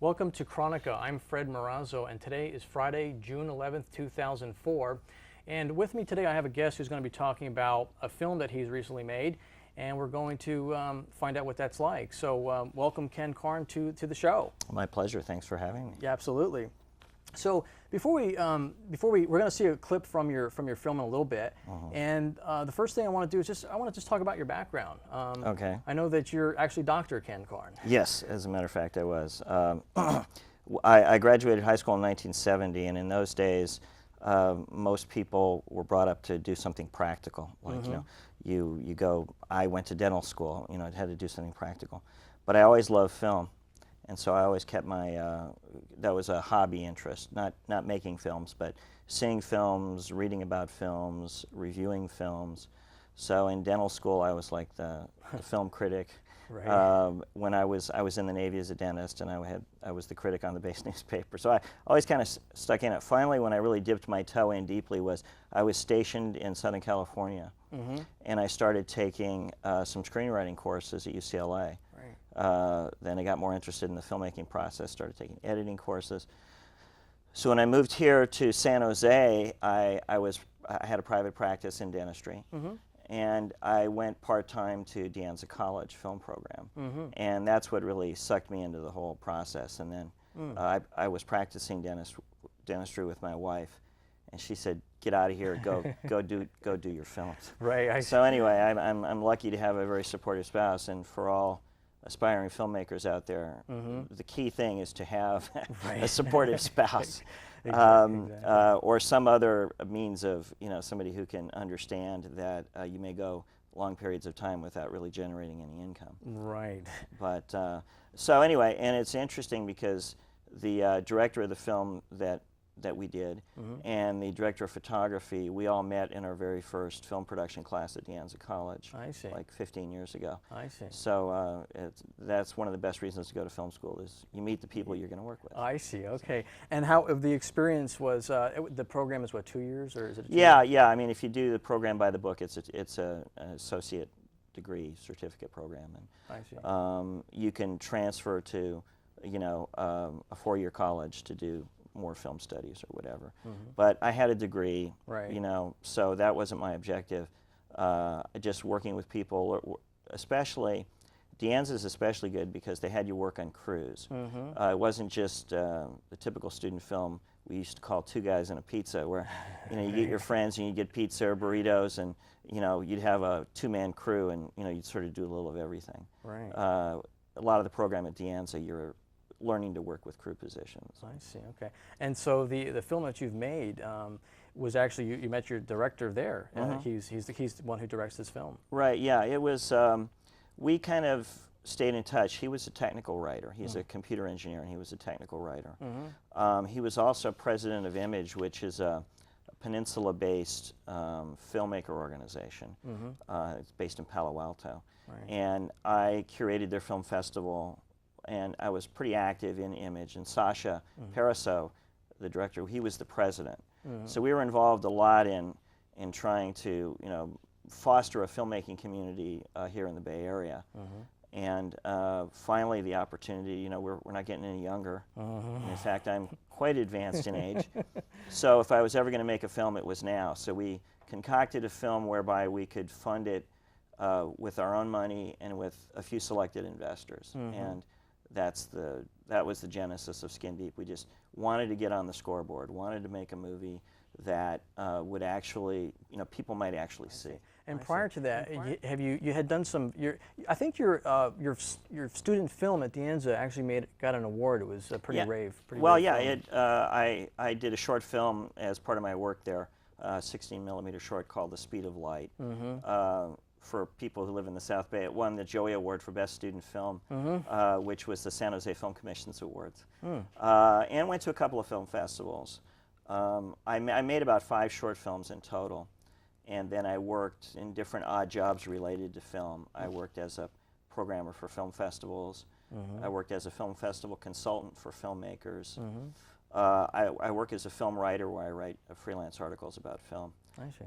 Welcome to Chronica. I'm Fred Marrazzo, and today is Friday, June 11th, 2004. And with me today, I have a guest who's going to be talking about a film that he's recently made, and we're going to find out what that's like. So, welcome, Ken Karn, to the show. My pleasure. Thanks for having me. Yeah, absolutely. So we're going to see a clip from your film in a little bit, and the first thing I want to do is I want to just talk about your background. Okay. I know that you're actually Dr. Ken Karn. Yes, as a matter of fact, I was. I graduated high school in 1970, and in those days, most people were brought up to do something practical. Like you go. I went to dental school. I had to do something practical, but I always loved film. And so I always kept my, that was a hobby interest, not making films, but seeing films, reading about films, reviewing films. So in dental school, I was like the film critic. Right. When I was in the Navy as a dentist, and I was the critic on the base newspaper. So I always kind of stuck in it. Finally, when I really dipped my toe in deeply was I was stationed in Southern California, and I started taking some screenwriting courses at UCLA. Then I got more interested in the filmmaking process, started taking editing courses. So when I moved here to San Jose, I had a private practice in dentistry, and I went part-time to De Anza College film program, and that's what really sucked me into the whole process. And then I was practicing dentistry with my wife, and she said, "Get out of here, go do your films." Right. So anyway, I'm lucky to have a very supportive spouse, and for all aspiring filmmakers out there, the key thing is to have a supportive spouse, or some other means of somebody who can understand that you may go long periods of time without really generating any income. Right. But so anyway, and it's interesting because the director of the film that we did and the director of photography, we all met in our very first film production class at De Anza College. I see. Like 15 years ago. I see. So that's one of the best reasons to go to film school is you meet the people you're going to work with. I see. Okay. And how the experience was? The program is what, 2 years, or is it? Yeah. I mean, if you do the program by the book, it's an associate degree certificate program, and I see. You can transfer to a 4-year college to do more film studies or whatever. But I had a degree, so that wasn't my objective. Just working with people, especially, De Anza is especially good because they had you work on crews. It wasn't just the typical student film we used to call Two Guys and a Pizza, where you get your friends and you get pizza or burritos, and you'd have a 2-man crew, and you'd sort of do a little of everything. Right. A lot of the program at De Anza, you're learning to work with crew positions. I see. Okay. And so the film that you've made was actually you met your director there. He's the one who directs this film. Right. Yeah. It was. We kind of stayed in touch. He was a technical writer. He's a computer engineer, and he was a technical writer. He was also president of Image, which is a Peninsula-based filmmaker organization. It's based in Palo Alto, and I curated their film festival. And I was pretty active in Image, and Sasha Paraso, the director, he was the president. So we were involved a lot in trying to foster a filmmaking community here in the Bay Area. And finally the opportunity, we're not getting any younger. In fact, I'm quite advanced in age. So if I was ever going to make a film, it was now. So we concocted a film whereby we could fund it with our own money and with a few selected investors. And that was the genesis of Skin Deep. We just wanted to get on the scoreboard, wanted to make a movie that would actually, people might actually see. And prior to that, you had done some. I think your student film at De Anza actually got an award. It was pretty rave. Well, yeah, I did a short film as part of my work there, 16mm short called The Speed of Light. For people who live in the South Bay. It won the Joey Award for Best Student Film, which was the San Jose Film Commission's awards, and went to a couple of film festivals. I made about 5 short films in total, and then I worked in different odd jobs related to film. I worked as a programmer for film festivals. I worked as a film festival consultant for filmmakers. I work as a film writer where I write freelance articles about film. I see.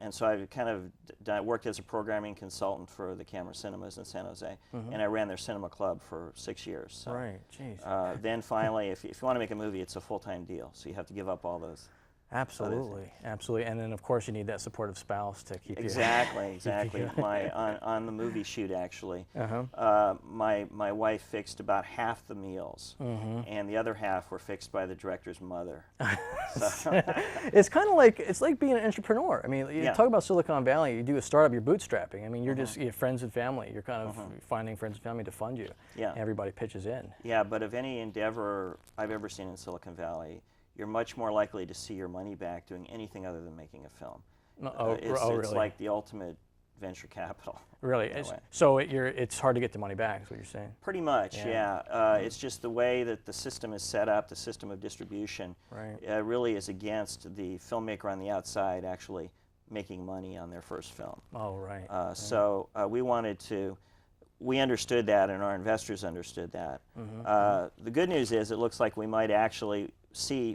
and so I kind of worked as a programming consultant for the Camera Cinemas in San Jose, and I ran their cinema club for 6 years. So, right, jeez. then finally, if you want to make a movie, it's a full-time deal, so you have to give up all those. Absolutely, absolutely, and then of course you need that supportive spouse to keep Exactly, you. exactly. On the movie shoot, actually, Uh-huh. my wife fixed about half the meals, and the other half were fixed by the director's mother. So, It's kind of like being an entrepreneur. I mean, you Yeah. talk about Silicon Valley. You do a startup, you're bootstrapping. I mean, you're just friends and family. You're kind of finding friends and family to fund you. Yeah. And everybody pitches in. yeah, but of any endeavor I've ever seen in Silicon Valley, you're much more likely to see your money back doing anything other than making a film. It's really? like the ultimate venture capital. Really? in a way. So it's hard to get the money back, is what you're saying? Pretty much, Yeah. yeah. It's just the way that the system is set up, the system of distribution, Right. really is against the filmmaker on the outside actually making money on their first film. Oh, right. So we understood that, and our investors understood that. The good news is it looks like we might actually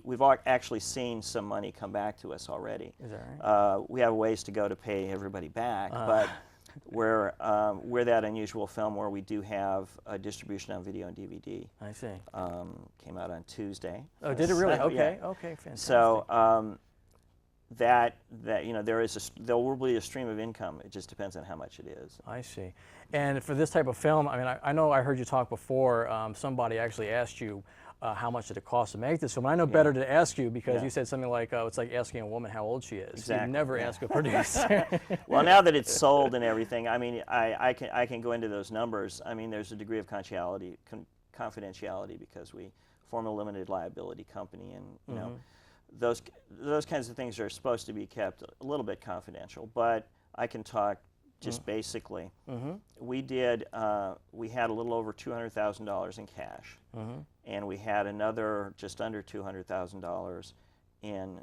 we've actually seen some money come back to us already. Is that right? We have ways to go to pay everybody back, but we're that unusual film where we do have a distribution on video and DVD. I see. Came out on Tuesday. Oh, did it really? So, Okay, yeah. okay, fantastic. So that there will be a stream of income. It just depends on how much it is. I see. And for this type of film, I mean, I know I heard you talk before. Somebody actually asked you how much did it cost to make this film. I know better to ask you because you said something like, it's like asking a woman how old she is. Exactly. You never ask a producer. Well, now that it's sold and everything, I mean, I can go into those numbers. I mean, there's a degree of confidentiality because we form a limited liability company, and you know, those kinds of things are supposed to be kept a little bit confidential. But I can talk just basically. We had a little over $200,000 in cash, and we had another just under $200,000 in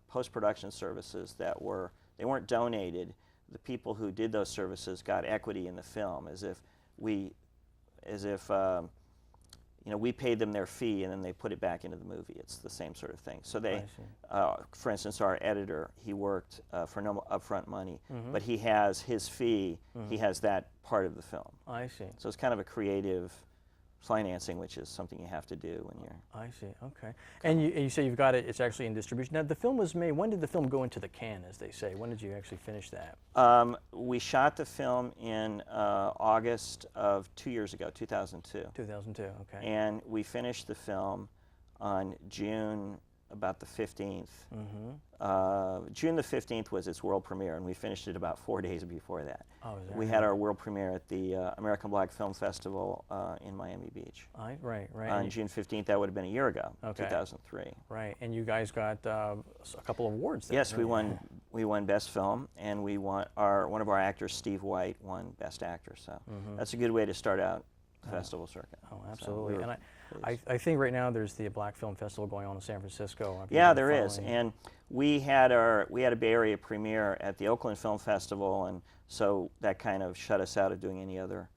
post-production services that weren't donated. The people who did those services got equity in the film, as if we paid them their fee and then they put it back into the movie. It's the same sort of thing. So they, for instance, our editor, he worked for no upfront money, but he has his fee. He has that part of the film. I see. So it's kind of a creative financing, which is something you have to do when you're. I see. Okay. And you say you've got it. It's actually in distribution. Now the film was made. When did the film go into the can, as they say? When did you actually finish that? We shot the film in August of 2 years ago, 2002. 2002. Okay. And we finished the film on June about the 15th. June the 15th was its world premiere, and we finished it about 4 days before that. Oh, is that we right? had our world premiere at the American Black Film Festival in Miami Beach. Right. On June 15th, that would have been a year ago, Okay. 2003. Right. And you guys got a couple of awards there. Yes, right? we won Best Film, and we won one of our actors, Steve White, won Best Actor. So that's a good way to start out the festival circuit. Oh, absolutely. So And I think right now there's the Black Film Festival going on in San Francisco. Yeah, there is, and we had a Bay Area premiere at the Oakland Film Festival, and so that kind of shut us out of doing any other.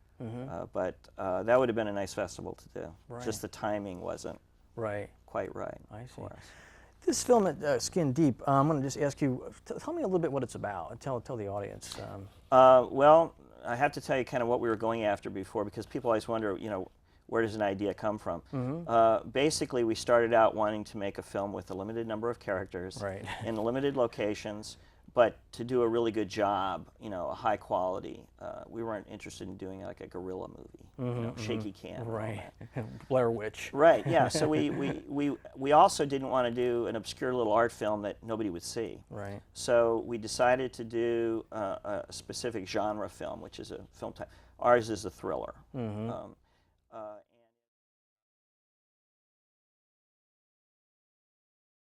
But that would have been a nice festival to do. Right. Just the timing wasn't quite right. I see. For us. This film, Skin Deep, I'm going to just ask you, tell me a little bit what it's about. Tell the audience. Well, I have to tell you kind of what we were going after before, because people always wonder, where does an idea come from? Basically, we started out wanting to make a film with a limited number of characters in limited locations, but to do a really good job, a high quality. We weren't interested in doing like a guerrilla movie, shaky cam. Right. Blair Witch. Right. Yeah. So we also didn't want to do an obscure little art film that nobody would see. Right. So we decided to do a specific genre film, which is a film type. Ours is a thriller.